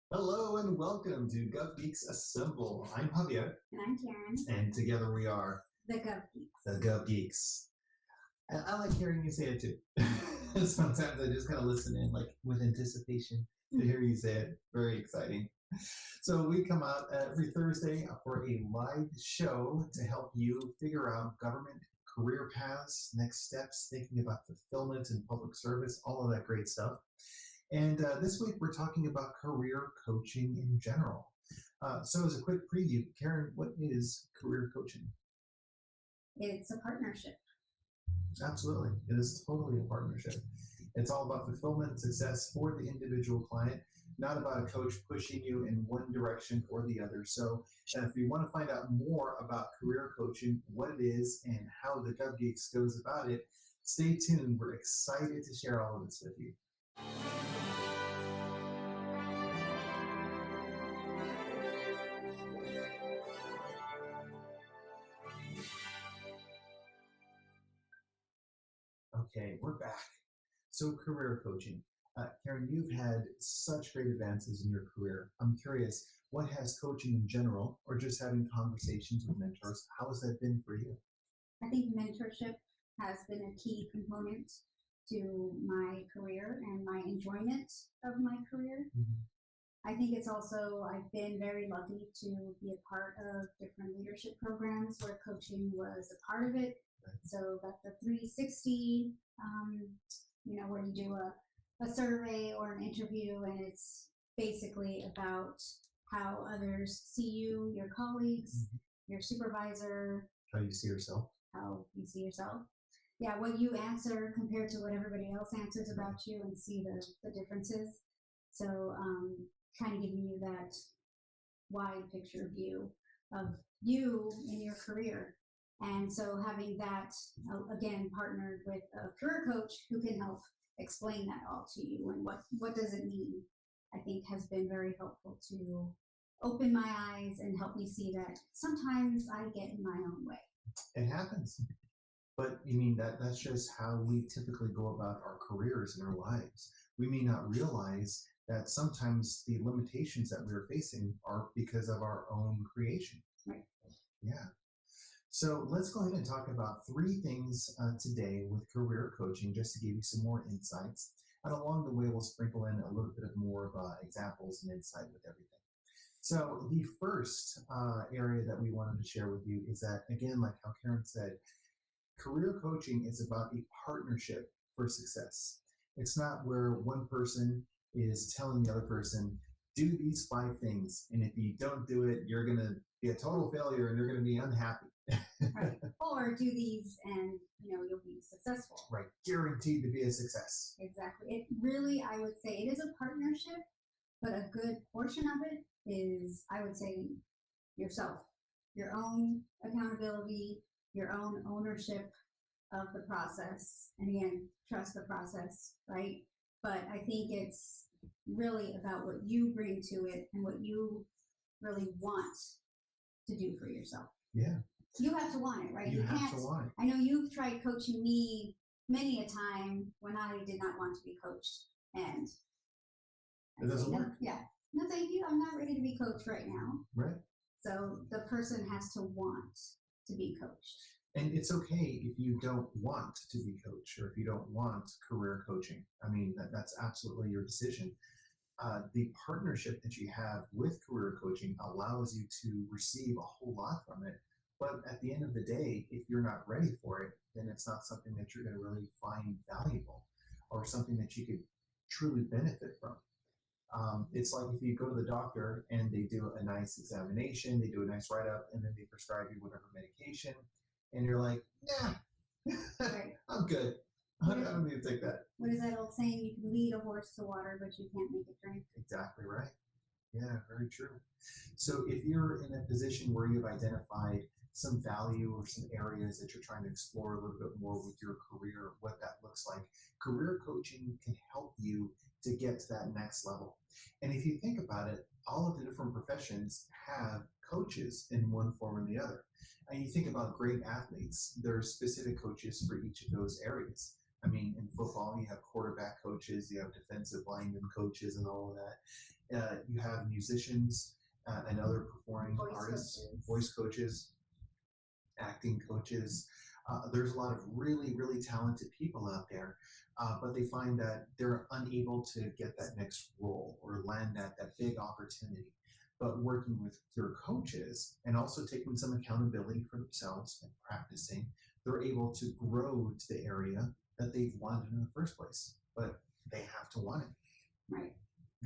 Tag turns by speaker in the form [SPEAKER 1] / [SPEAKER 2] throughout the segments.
[SPEAKER 1] Hello and welcome to Gov Geeks Assemble. I'm Javier,
[SPEAKER 2] And I'm Karen,
[SPEAKER 1] and together we are
[SPEAKER 2] the Gov Geeks.
[SPEAKER 1] the Gov Geeks. And I like hearing you say it too. Sometimes I just kind of listen in, like with anticipation to hear you say it. Very exciting. So we come out every Thursday for a live show to help you figure out government career paths, next steps, thinking about fulfillment and public service, all of that great stuff. And this week we're talking about career coaching in general. So as a quick preview, Karen, what is career coaching?
[SPEAKER 2] It's a partnership.
[SPEAKER 1] Absolutely. It is totally a partnership. It's all about fulfillment and success for the individual client, not about a coach pushing you in one direction or the other. So if you want to find out more about career coaching, what it is, and how the Gov Geeks goes about it, stay tuned. We're excited to share all of this with you. Okay, we're back. So career coaching. Karen, you've had such great advances in your career. I'm curious, what has coaching in general, or just having conversations with mentors, how has that been for you?
[SPEAKER 2] I think mentorship has been a key component to my career and my enjoyment of my career. I think it's also, I've been very lucky to be a part of different leadership programs where coaching was a part of it.
[SPEAKER 1] Right.
[SPEAKER 2] So got the 360, where you do a survey or an interview, and it's basically about how others see you, your colleagues, your supervisor,
[SPEAKER 1] How you see yourself.
[SPEAKER 2] how you see yourself. Yeah, what you answer compared to what everybody else answers about you, and see the differences. So kind of giving you that wide picture view of you in your career. And so having that, again, partnered with a career coach who can help explain that all to you and what does it mean, I think has been very helpful to open my eyes and help me see that sometimes I get in my own way.
[SPEAKER 1] It happens. But you mean that's just how we typically go about our careers and our lives. We may not realize that sometimes the limitations that we're facing are because of our own creation.
[SPEAKER 2] Right.
[SPEAKER 1] Yeah. So let's go ahead and talk about three things today with career coaching, just to give you some more insights. And along the way, we'll sprinkle in a little bit of more of examples and insight with everything. So the first area that we wanted to share with you is that, again, like how Karen said, career coaching is about a partnership for success. It's not where one person is telling the other person, do these 5 things, and if you don't do it, you're going to be a total failure and you're going to be unhappy.
[SPEAKER 2] Right. Or do these and you'll be successful.
[SPEAKER 1] Right. Guaranteed to be a success.
[SPEAKER 2] Exactly. It really, I would say, it is a partnership, but a good portion of it is, I would say, yourself, your own accountability, your own ownership of the process. And again, trust the process, right? But I think it's really about what you bring to it and what you really want to do for yourself.
[SPEAKER 1] Yeah.
[SPEAKER 2] You have to want it, right?
[SPEAKER 1] You have to want it.
[SPEAKER 2] I know you've tried coaching me many a time when I did not want to be coached. And
[SPEAKER 1] it doesn't work.
[SPEAKER 2] Yeah. No, thank you. I'm not ready to be coached right now.
[SPEAKER 1] Right.
[SPEAKER 2] So the person has to want to be coached.
[SPEAKER 1] And it's okay if you don't want to be coached or if you don't want career coaching. I mean, that's absolutely your decision. The partnership that you have with career coaching allows you to receive a whole lot from it. But at the end of the day, if you're not ready for it, then it's not something that you're going to really find valuable or something that you could truly benefit from. It's like if you go to the doctor and they do a nice examination, they do a nice write-up, and then they prescribe you whatever medication, and you're like, nah,
[SPEAKER 2] Right.
[SPEAKER 1] I'm good. I don't need to take that.
[SPEAKER 2] What is that old saying? You can lead a horse to water, but you can't make it drink.
[SPEAKER 1] Exactly right. Yeah, very true. So if you're in a position where you've identified some value or some areas that you're trying to explore a little bit more with your career, what that looks like, career coaching can help you to get to that next level. And if you think about it, all of the different professions have coaches in one form or the other. And you think about great athletes, there are specific coaches for each of those areas. I mean, in football, you have quarterback coaches, you have defensive lineman coaches, and all of that. You have musicians and other performing artists, voice coaches, acting coaches. There's a lot of really, really talented people out there, but they find that they're unable to get that next role or land that big opportunity. But working with their coaches and also taking some accountability for themselves and practicing, they're able to grow to the area that they've wanted in the first place. But they have to want it.
[SPEAKER 2] Right.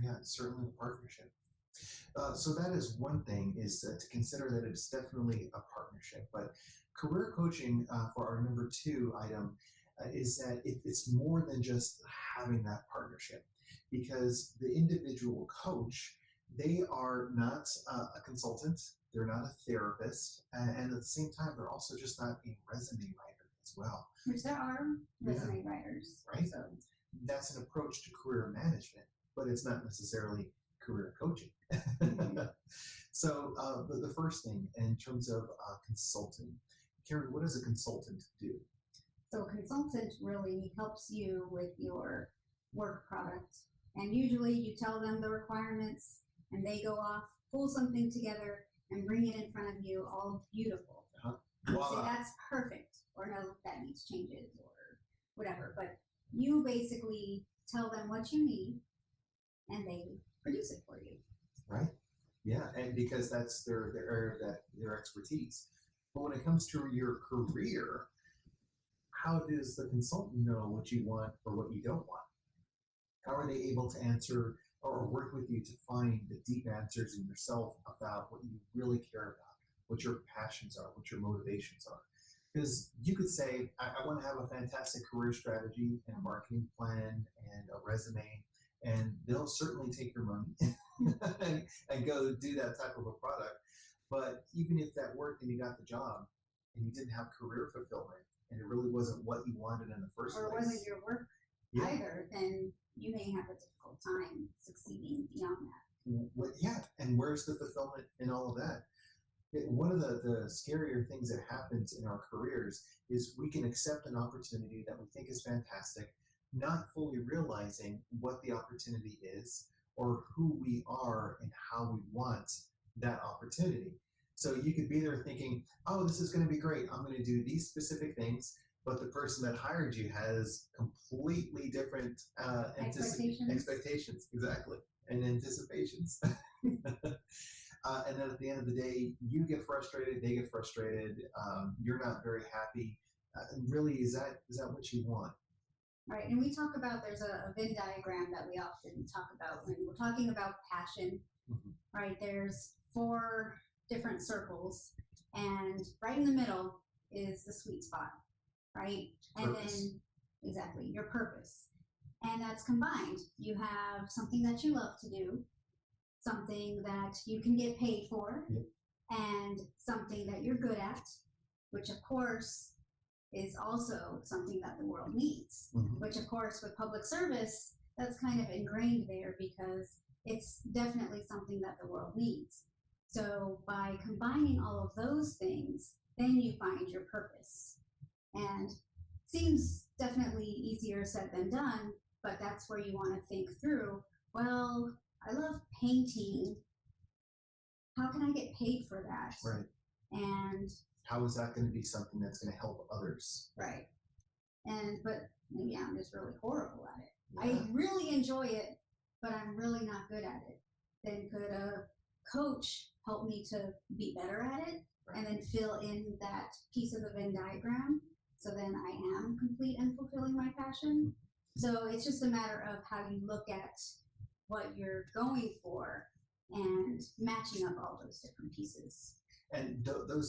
[SPEAKER 1] Yeah, it's certainly a partnership. So that is one thing, is to consider that it's definitely a partnership. But career coaching, for our number 2 item, is that it's more than just having that partnership, because the individual coach, they are not a consultant, they're not a therapist, and at the same time, they're also just not a resume writer as well.
[SPEAKER 2] Which there are resume writers.
[SPEAKER 1] Right.
[SPEAKER 2] So.
[SPEAKER 1] That's an approach to career management, but it's not necessarily career coaching. So the first thing in terms of consulting, Karen, what does a consultant do?
[SPEAKER 2] So a consultant really helps you with your work product. And usually you tell them the requirements and they go off, pull something together and bring it in front of you all beautiful. You say that's perfect, or no, that needs changes or whatever. But you basically tell them what you need and they produce it for you.
[SPEAKER 1] Right. Yeah, and because that's their area, their expertise. But when it comes to your career, how does the consultant know what you want or what you don't want? How are they able to answer or work with you to find the deep answers in yourself about what you really care about, what your passions are, what your motivations are? Because you could say, I want to have a fantastic career strategy and a marketing plan and a resume, and they'll certainly take your money and go do that type of a product. But even if that worked and you got the job and you didn't have career fulfillment and it really wasn't what you wanted in the first place.
[SPEAKER 2] Or wasn't your work either, then you may have a difficult time succeeding beyond that.
[SPEAKER 1] Yeah, and where's the fulfillment in all of that? One of the scarier things that happens in our careers is we can accept an opportunity that we think is fantastic, not fully realizing what the opportunity is or who we are and how we want that opportunity. So you could be there thinking, oh, this is going to be great. I'm going to do these specific things. But the person that hired you has completely different expectations, exactly, and anticipations. And then at the end of the day, you get frustrated, they get frustrated. You're not very happy. Really, is that what you want?
[SPEAKER 2] Right, and we talk about, there's a Venn diagram that we often talk about when we're talking about passion. Right, there's 4 different circles, and right in the middle is the sweet spot, right? And then, exactly, your purpose. And that's combined. You have something that you love to do, something that you can get paid for, and something that you're good at, which of course is also something that the world needs, which of course with public service, that's kind of ingrained there because it's definitely something that the world needs. So by combining all of those things, then you find your purpose. And seems definitely easier said than done, but that's where you want to think through, well, I love painting. How can I get paid for that?
[SPEAKER 1] Right.
[SPEAKER 2] And
[SPEAKER 1] how is that going to be something that's going to help others?
[SPEAKER 2] Right. But maybe I'm just really horrible at it. Yeah. I really enjoy it, but I'm really not good at it. Then could a coach help me to be better at it? Right. And then fill in that piece of the Venn diagram, so then I am complete and fulfilling my passion. So it's just a matter of how you look at what you're going for and matching up all those different pieces.
[SPEAKER 1] And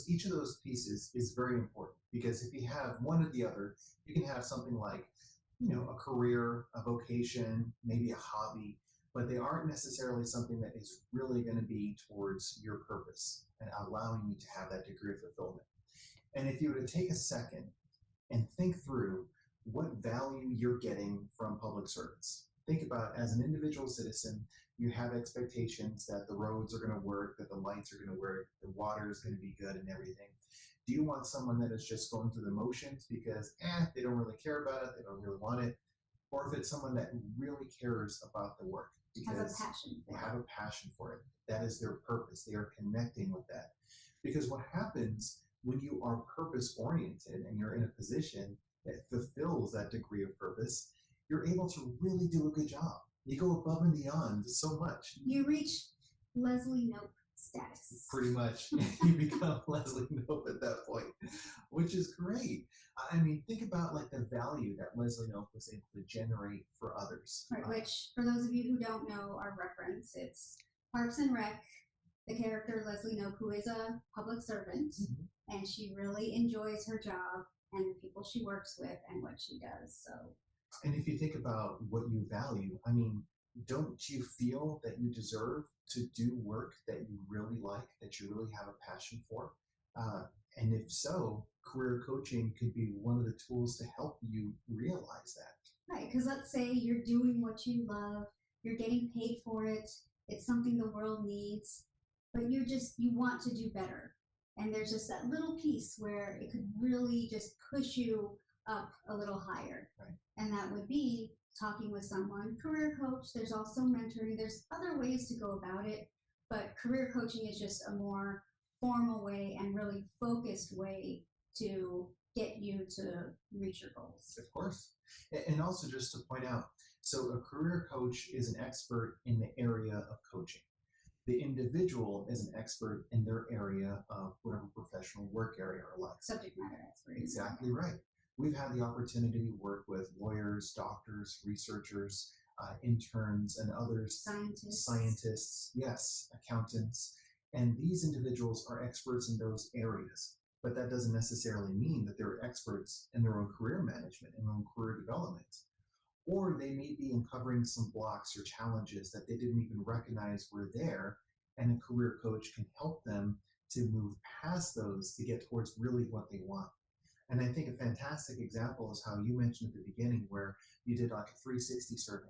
[SPEAKER 1] each of those pieces is very important, because if you have one or the other, you can have something like, a career, a vocation, maybe a hobby, but they aren't necessarily something that is really going to be towards your purpose and allowing you to have that degree of fulfillment. And if you were to take a second and think through what value you're getting from public service. Think about, as an individual citizen, you have expectations that the roads are going to work, that the lights are going to work, the water is going to be good and everything. Do you want someone that is just going through the motions because they don't really care about it, they don't really want it, or if it's someone that really cares about the work
[SPEAKER 2] Has
[SPEAKER 1] because
[SPEAKER 2] a passion
[SPEAKER 1] they
[SPEAKER 2] for
[SPEAKER 1] have a passion for it. That is their purpose. They are connecting with that. Because what happens when you are purpose oriented and you're in a position that fulfills that degree of purpose, you're able to really do a good job. You go above and beyond so much.
[SPEAKER 2] You reach Leslie Nope status.
[SPEAKER 1] Pretty much, you become Leslie Knope at that point, which is great. I mean, think about like the value that Leslie Knope was able to generate for others.
[SPEAKER 2] Right, which, for those of you who don't know our reference, it's Parks and Rec, the character Leslie Knope, who is a public servant, and she really enjoys her job and the people she works with and what she does. So,
[SPEAKER 1] and if you think about what you value, I mean, don't you feel that you deserve to do work that you really like, that you really have a passion for? And if so, career coaching could be one of the tools to help you realize that.
[SPEAKER 2] right, because let's say you're doing what you love, you're getting paid for it, it's something the world needs, but you want to do better. And there's just that little piece where it could really just push you up a little higher.
[SPEAKER 1] Right.
[SPEAKER 2] And that would be talking with someone, career coach. There's also mentoring. There's other ways to go about it, but career coaching is just a more formal way and really focused way to get you to reach your goals.
[SPEAKER 1] Of course. And also just to point out, so a career coach is an expert in the area of coaching. The individual is an expert in their area of whatever professional work area or life.
[SPEAKER 2] Subject matter expert.
[SPEAKER 1] Exactly right. We've had the opportunity to work with lawyers, doctors, researchers, interns, and others. Scientists, yes, accountants. And these individuals are experts in those areas. But that doesn't necessarily mean that they're experts in their own career management and their own career development. Or they may be uncovering some blocks or challenges that they didn't even recognize were there, and a career coach can help them to move past those to get towards really what they want. And I think a fantastic example is how you mentioned at the beginning where you did like a 360 survey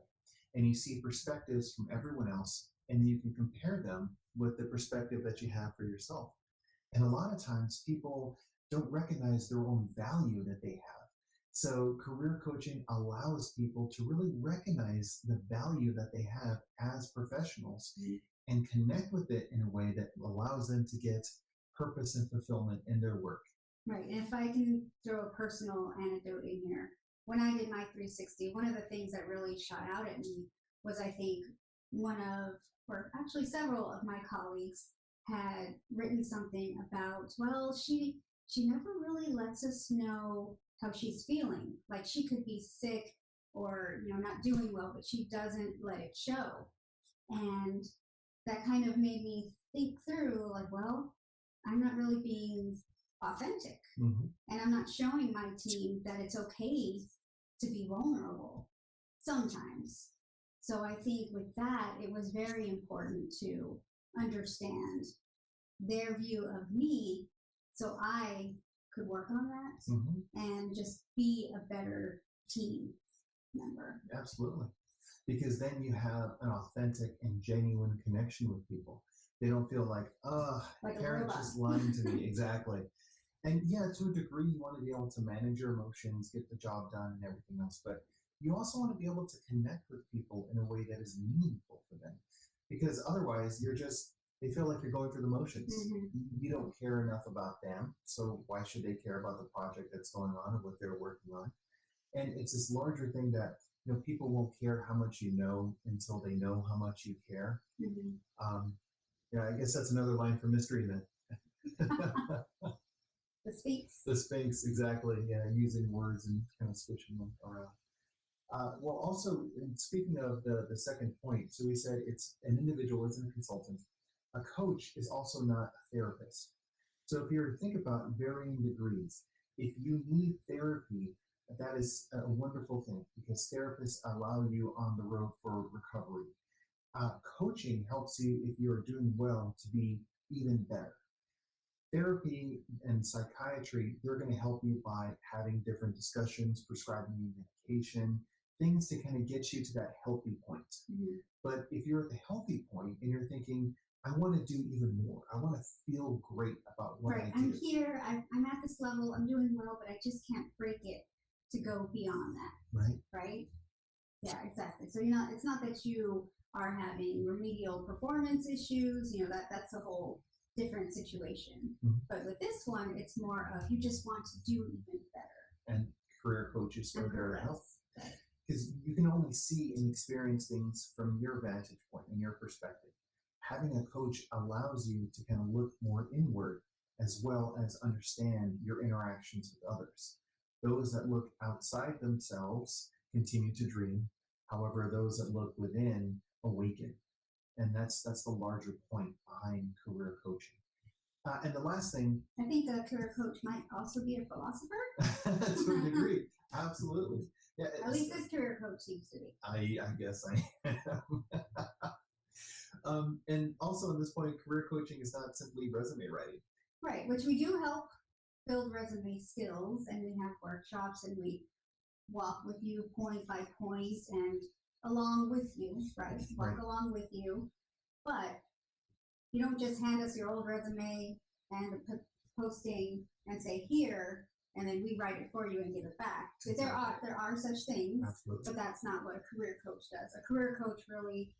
[SPEAKER 1] and you see perspectives from everyone else and you can compare them with the perspective that you have for yourself. And a lot of times people don't recognize their own value that they have. So career coaching allows people to really recognize the value that they have as professionals and connect with it in a way that allows them to get purpose and fulfillment in their work.
[SPEAKER 2] Right. And if I can throw a personal anecdote in here, when I did my 360, one of the things that really shot out at me was I think or actually several of my colleagues had written something about, well, she never really lets us know how she's feeling. Like she could be sick or, not doing well, but she doesn't let it show. And that kind of made me think through like, well, I'm not really being authentic. And I'm not showing my team that it's okay to be vulnerable sometimes. So I think with that, it was very important to understand their view of me so I could work on that and just be a better team member.
[SPEAKER 1] Absolutely. Because then you have an authentic and genuine connection with people. They don't feel like Karen's just lying to me. Exactly. And yeah, to a degree, you want to be able to manage your emotions, get the job done and everything else. But you also want to be able to connect with people in a way that is meaningful for them. Because otherwise, they feel like you're going through the motions. You don't care enough about them. So why should they care about the project that's going on and what they're working on? And it's this larger thing that, people won't care how much you know until they know how much you care. I guess that's another line from Mystery Men.
[SPEAKER 2] The Sphinx.
[SPEAKER 1] The Sphinx, exactly. Yeah, using words and kind of switching them around. Well, also, speaking of the second point, so we said it's an individual isn't a consultant. A coach is also not a therapist. So if you were to think about varying degrees, if you need therapy, that is a wonderful thing because therapists allow you on the road for recovery. Coaching helps you, if you're doing well, to be even better. Therapy and psychiatry, they're going to help you by having different discussions, prescribing you medication, things to kind of get you to that healthy point.
[SPEAKER 2] Mhm.
[SPEAKER 1] But if you're at the healthy point and you're thinking, I want to do even more, I want to feel great about what
[SPEAKER 2] Right.
[SPEAKER 1] I do.
[SPEAKER 2] I'm here. I'm at this level. I'm doing well, but I just can't break it to go beyond that.
[SPEAKER 1] Right.
[SPEAKER 2] Right. Yeah, exactly. So it's not that you are having remedial performance issues, that's a whole different situation.
[SPEAKER 1] Mhm.
[SPEAKER 2] But with this one, it's more of you just want to do even better.
[SPEAKER 1] And career coaches are
[SPEAKER 2] And
[SPEAKER 1] there to help.
[SPEAKER 2] progress.
[SPEAKER 1] Because you can only see and experience things from your vantage point and your perspective. Having a coach allows you to kind of look more inward as well as understand your interactions with others. Those that look outside themselves continue to dream. However, those that look within awaken. And that's the larger point behind career coaching. And the last thing,
[SPEAKER 2] I think a career coach might also be a philosopher.
[SPEAKER 1] to a degree, absolutely. Yeah,
[SPEAKER 2] At least this career coach seems to be.
[SPEAKER 1] I guess I am. And also at this point, career coaching is not simply resume writing.
[SPEAKER 2] Right, which we do help build resume skills, and we have workshops, and we walk with you point by point and along with you, right? Walk along with you. But you don't just hand us your old resume and the posting and say here, and then we write it for you and give it back. There are such things,
[SPEAKER 1] Absolutely.
[SPEAKER 2] but that's not what a career coach does. A career coach really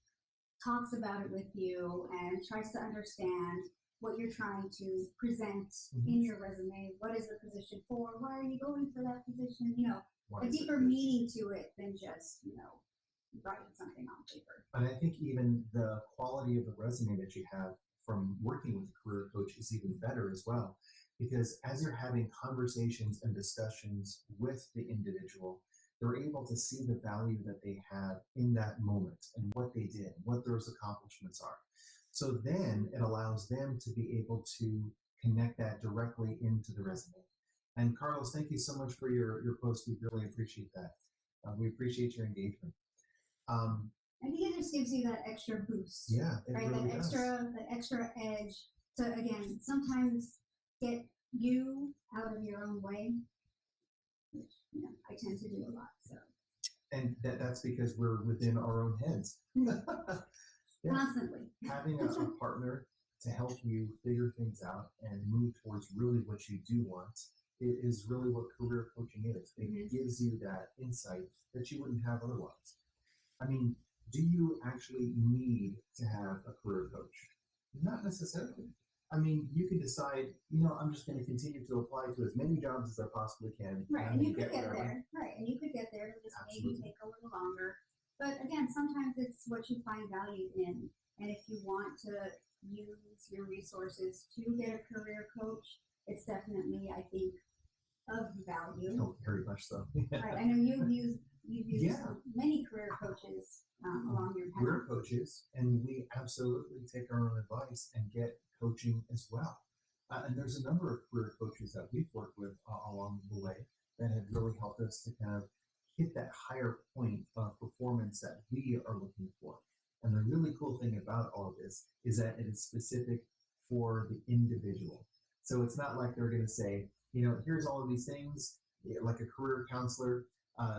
[SPEAKER 2] talks about it with you and tries to understand what you're trying to present in your resume. What is the position for? Why are you going for that position? A deeper meaning to it than just, writing something on paper.
[SPEAKER 1] And I think even the quality of the resume that you have from working with a career coach is even better as well. Because as you're having conversations and discussions with the individual, they're able to see the value that they have in that moment and what they did, what those accomplishments are. So then it allows them to be able to connect that directly into the resume. And Carlos, thank you so much for your post. We really appreciate that. We appreciate your engagement.
[SPEAKER 2] I think it just gives you that extra boost.
[SPEAKER 1] Yeah, it
[SPEAKER 2] right?
[SPEAKER 1] really
[SPEAKER 2] That extra edge to, again, sometimes get you out of your own way, which I tend to do a lot. So.
[SPEAKER 1] And that's because we're within our own heads.
[SPEAKER 2] Yeah. Constantly.
[SPEAKER 1] Having a partner to help you figure things out and move towards really what you do want is really what career coaching is. It gives you that insight that you wouldn't have otherwise. I mean, do you actually need to have a career coach? Not necessarily. I mean, you can decide, I'm just going to continue to apply to as many jobs as I possibly can.
[SPEAKER 2] Right, and you could get there. Right, and you could get there. It'll just
[SPEAKER 1] Absolutely.
[SPEAKER 2] maybe take a little longer. But again, sometimes it's what you find value in. And if you want to use your resources to get a career coach, it's definitely, I think, of value.
[SPEAKER 1] Oh, very much so.
[SPEAKER 2] Right, I know you've used many career coaches along your path.
[SPEAKER 1] Career coaches, and we absolutely take our own advice and get coaching as well. And there's a number of career coaches that we've worked with along the way that have really helped us to kind of hit that higher point of performance that we are looking for. And the really cool thing about all of this is that it is specific for the individual. So it's not like they're going to say, here's all of these things, like a career counselor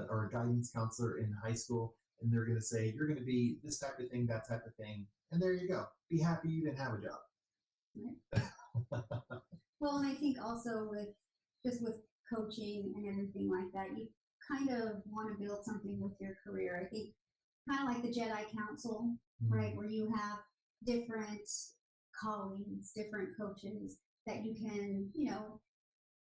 [SPEAKER 1] or a guidance counselor in high school, and they're going to say, you're going to be this type of thing, that type of thing, and there you go. Be happy you didn't have a job.
[SPEAKER 2] Right. Well, and I think also with coaching and everything like that, you kind of want to build something with your career. I think kind of like the Jedi Council, right, where you have different colleagues, different coaches that you can,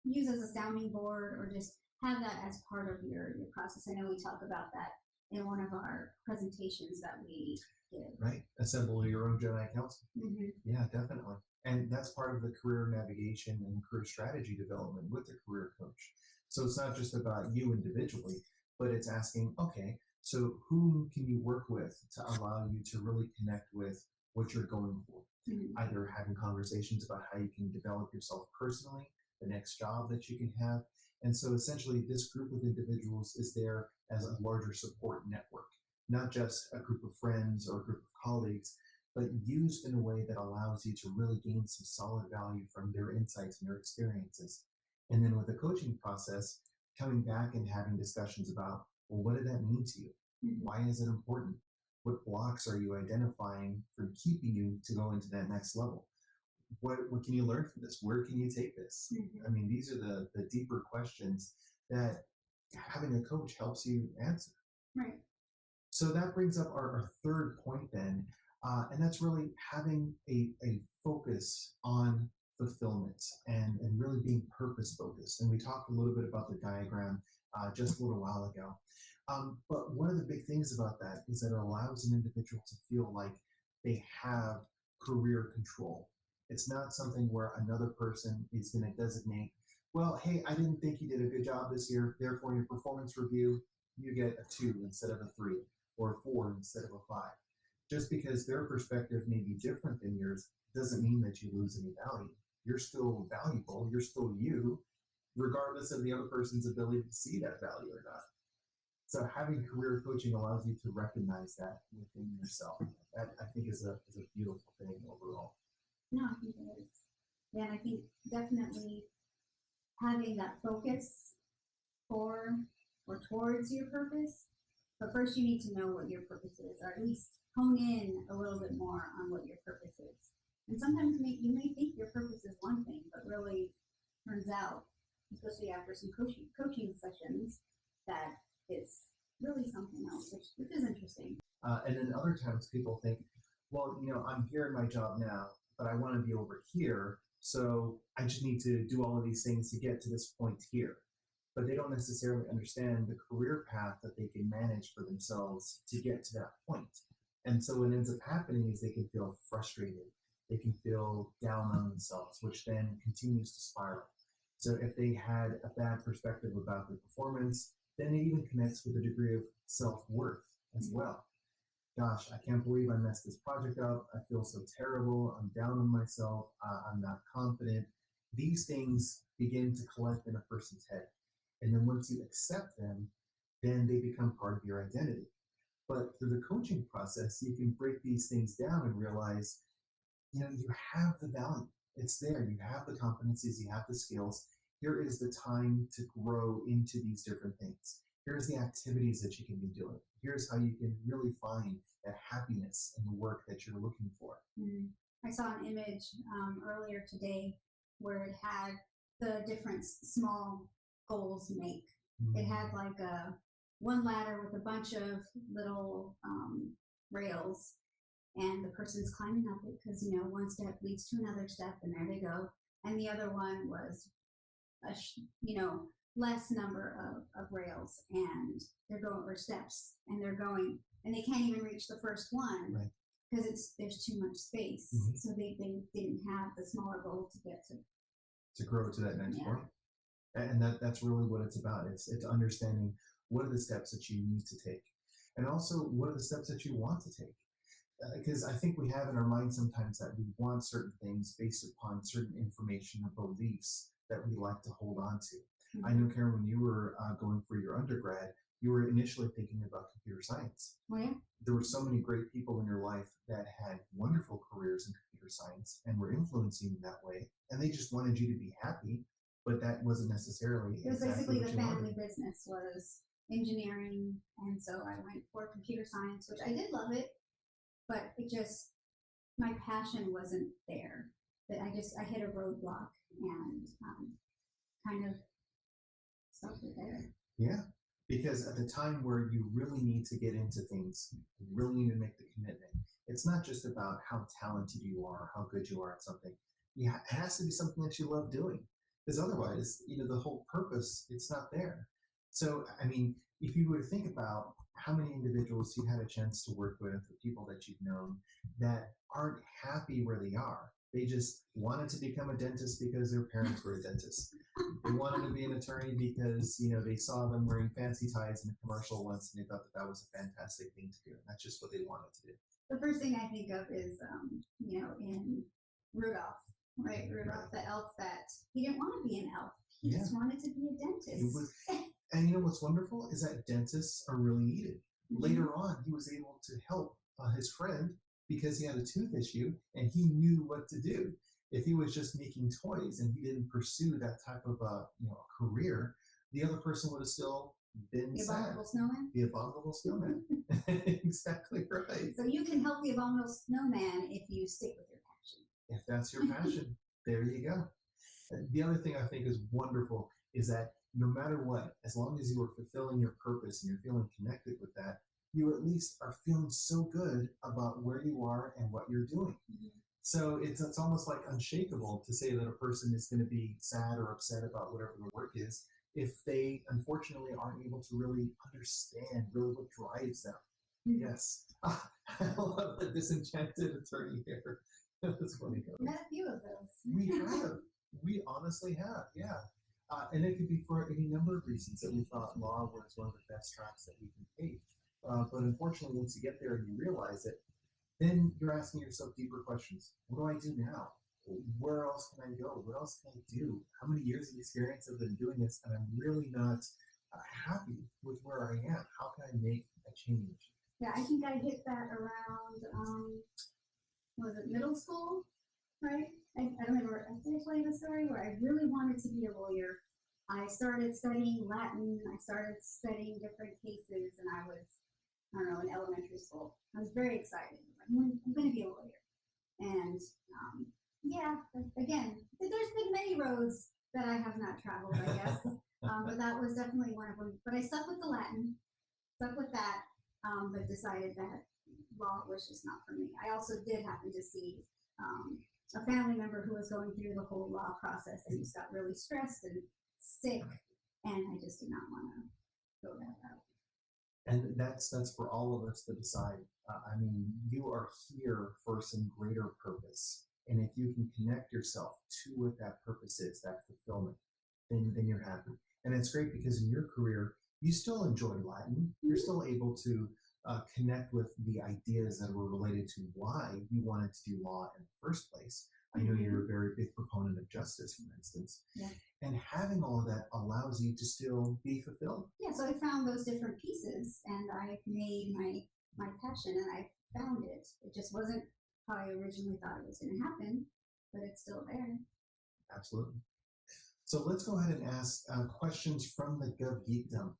[SPEAKER 2] use as a sounding board or just have that as part of your process. I know we talk about that in one of our presentations that we did.
[SPEAKER 1] Right. Assemble your own Jedi Council.
[SPEAKER 2] Mm-hmm.
[SPEAKER 1] Yeah, definitely. And that's part of the career navigation and career strategy development with a career coach. So it's not just about you individually, but it's asking, okay, so whom can you work with to allow you to really connect with what you're going for? Mm-hmm. Either having conversations about how you can develop yourself personally, the next job that you can have. And so essentially this group of individuals is there as a larger support network, not just a group of friends or a group of colleagues, but used in a way that allows you to really gain some solid value from their insights and their experiences. And then with the coaching process, coming back and having discussions about, Well, what did that mean to you? Why is it important? What blocks are you identifying from keeping you to go into that next level? What can you learn from this? Where can you take this? I mean, these are the deeper questions that having a coach helps you answer.
[SPEAKER 2] Right.
[SPEAKER 1] So that brings up our third point then, and that's really having a focus on fulfillment and really being purpose focused. And we talked a little bit about the diagram just a little while ago. But one of the big things about that is that it allows an individual to feel like they have career control. It's not something where another person is going to designate, well, hey, I didn't think you did a good job this year, therefore in your performance review, you get a 2 instead of a 3 or a 4 instead of a 5. Just because their perspective may be different than yours doesn't mean that you lose any value. You're still valuable, you're still you, regardless of the other person's ability to see that value or not. So having career coaching allows you to recognize that within yourself. That I think is a beautiful thing overall.
[SPEAKER 2] No, I think it is. Yeah, and I think definitely having that focus for or towards your purpose. But first, you need to know what your purpose is, or at least hone in a little bit more on what your purpose is. And sometimes you may think your purpose is one thing, but really turns out, especially after some coaching sessions, that it's really something else, which is interesting.
[SPEAKER 1] And then other times people think, well, I'm here in my job now, but I want to be over here. So I just need to do all of these things to get to this point here. But they don't necessarily understand the career path that they can manage for themselves to get to that point. And so what ends up happening is they can feel frustrated. They can feel down on themselves, which then continues to spiral. So if they had a bad perspective about their performance, then it even connects with a degree of self-worth as well. Gosh, I can't believe I messed this project up. I feel so terrible. I'm down on myself. I'm not confident. These things begin to collect in a person's head. And then once you accept them, then they become part of your identity. But through the coaching process, you can break these things down and realize, you have the value. It's there. You have the competencies, you have the skills. Here is the time to grow into these different things. Here's the activities that you can be doing. Here's how you can really find that happiness in the work that you're looking for.
[SPEAKER 2] I saw an image earlier today where it had the different small goals make. It had like one ladder with a bunch of little rails, and the person's climbing up it because one step leads to another step, and there they go. And the other one was less number of rails, and they're going, or steps, and they're going, and they can't even reach the first one because there's too much space. So they didn't have the smaller goal to get
[SPEAKER 1] to grow to that next point. And that's really what it's about. It's understanding what are the steps that you need to take, and also what are the steps that you want to take. Because I think we have in our mind sometimes that we want certain things based upon certain information or beliefs that we like to hold on to. I know, Karen, when you were going for your undergrad, you were initially thinking about computer science.
[SPEAKER 2] Oh, yeah.
[SPEAKER 1] There were so many great people in your life that had wonderful careers in computer science and were influencing you that way, and they just wanted you to be happy, but that wasn't necessarily
[SPEAKER 2] It was
[SPEAKER 1] exactly
[SPEAKER 2] basically
[SPEAKER 1] what
[SPEAKER 2] the
[SPEAKER 1] you
[SPEAKER 2] family
[SPEAKER 1] wanted.
[SPEAKER 2] business was engineering, and so I went for computer science, which I did love it, but my passion wasn't there. That I hit a roadblock and kind of stopped it there.
[SPEAKER 1] Yeah, because at the time where you really need to get into things, you really need to make the commitment. It's not just about how talented you are, how good you are at something. Yeah, it has to be something that you love doing, because otherwise, the whole purpose, it's not there. So, I mean, if you were to think about how many individuals you had a chance to work with, or people that you've known that aren't happy where they are. They just wanted to become a dentist because their parents were a dentist. They wanted to be an attorney because, they saw them wearing fancy ties in a commercial once and they thought that was a fantastic thing to do. And that's just what they wanted to do.
[SPEAKER 2] The first thing I think of is, in Rudolph, right? Rudolph the elf, that he didn't want to be an elf. He just wanted to be a dentist.
[SPEAKER 1] And what's wonderful is that dentists are really needed. Later on, he was able to help his friend because he had a tooth issue and he knew what to do. If he was just making toys and he didn't pursue that type of a career, the other person would have still been
[SPEAKER 2] The
[SPEAKER 1] sad.
[SPEAKER 2] abominable snowman?
[SPEAKER 1] The abominable snowman. Exactly right.
[SPEAKER 2] So you can help the abominable snowman if you stick with your passion.
[SPEAKER 1] If that's your passion, there you go. The other thing I think is wonderful is that no matter what, as long as you are fulfilling your purpose and you're feeling connected with that, you at least are feeling so good about where you are and what you're doing. So it's almost like unshakable to say that a person is going to be sad or upset about whatever the work is if they unfortunately aren't able to really understand really what drives them. Yes. I love the disenchanted attorney here. That's funny.
[SPEAKER 2] Met a few of those.
[SPEAKER 1] We have. We honestly have, yeah. And it could be for any number of reasons that we thought law was one of the best tracks that we can take. But unfortunately, once you get there and you realize it, then you're asking yourself deeper questions. What do I do now? Where else can I go? What else can I do? How many years of experience have I been doing this? And I'm really not happy with where I am. How can I make a change?
[SPEAKER 2] Yeah, I think I hit that around, was it middle school, right? I don't remember, did I tell you the story where I really wanted to be a lawyer? I started studying Latin, I started studying different cases, and I was, I don't know, in elementary school. I was very excited. I'm going to be a lawyer. And yeah, again, there's been many roads that I have not traveled, I guess. But that was definitely one of them. But I stuck with the Latin, stuck with that, but decided that law was just not for me. I also did happen to see a family member who was going through the whole law process and just got really stressed and sick, and I just did not want to go that route.
[SPEAKER 1] And that's for all of us to decide. I mean, you are here for some greater purpose. And if you can connect yourself to what that purpose is, that fulfillment, then you're happy. And it's great because in your career, you still enjoy Latin. You're still able to connect with the ideas that were related to why you wanted to do law in the first place. I know you're a very big proponent of justice, for instance.
[SPEAKER 2] Yeah.
[SPEAKER 1] And having all of that allows you to still be fulfilled.
[SPEAKER 2] Yeah, so I found those different pieces, and I made my passion, and I found it. It just wasn't how I originally thought it was going to happen, but it's still there.
[SPEAKER 1] Absolutely. So let's go ahead and ask questions from the Gov Geekdom.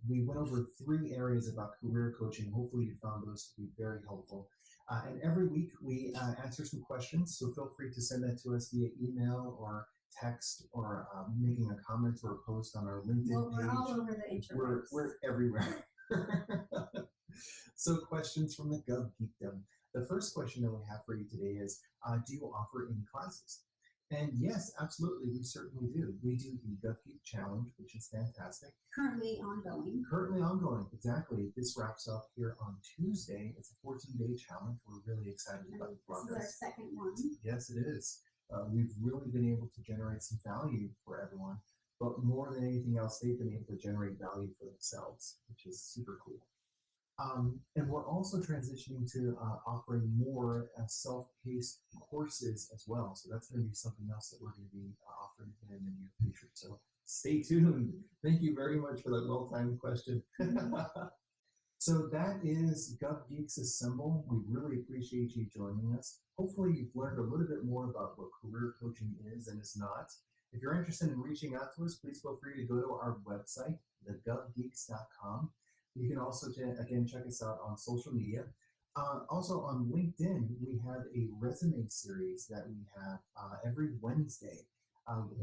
[SPEAKER 1] We went over 3 areas about career coaching. Hopefully you found those to be very helpful. And every week we answer some questions, so feel free to send that to us via email or text or making a comment or a post on our LinkedIn page.
[SPEAKER 2] We're all over the interwebs.
[SPEAKER 1] We're everywhere. So questions from the Gov Geekdom. The first question that we have for you today is, do you offer any classes? And yes, absolutely, we certainly do. We do the Gov Geek Challenge, which is fantastic.
[SPEAKER 2] Currently ongoing,
[SPEAKER 1] exactly. This wraps up here on Tuesday. It's a 14-day challenge. We're really excited about the progress.
[SPEAKER 2] This is our second one.
[SPEAKER 1] Yes, it is. We've really been able to generate some value for everyone, but more than anything else, they've been able to generate value for themselves, which is super cool. And we're also transitioning to offering more self-paced courses as well. So that's going to be something else that we're going to be offering in the near future. So stay tuned. Thank you very much for that well-timed question. So that is Gov Geeks Assemble. We really appreciate you joining us. Hopefully you've learned a little bit more about what career coaching is and is not. If you're interested in reaching out to us, please feel free to go to our website, thegovgeeks.com. You can also, again, check us out on social media. Also on LinkedIn, we have a resume series that we have every Wednesday.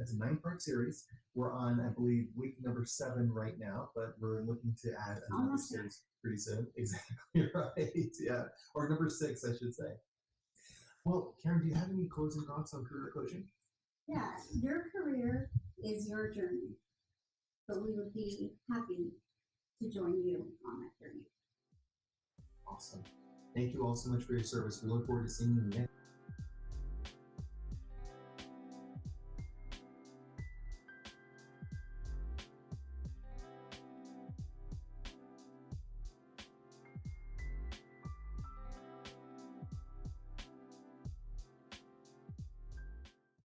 [SPEAKER 1] It's a 9-part series. We're on, I believe, week number 7 right now, but we're looking to add another series pretty soon. Exactly right. Yeah. Or number 6, I should say. Well, Karen, do you have any closing thoughts on career coaching?
[SPEAKER 2] Yeah, your career is your journey, but we would be happy to join you on that journey.
[SPEAKER 1] Awesome. Thank you all so much for your service. We look forward to seeing you again.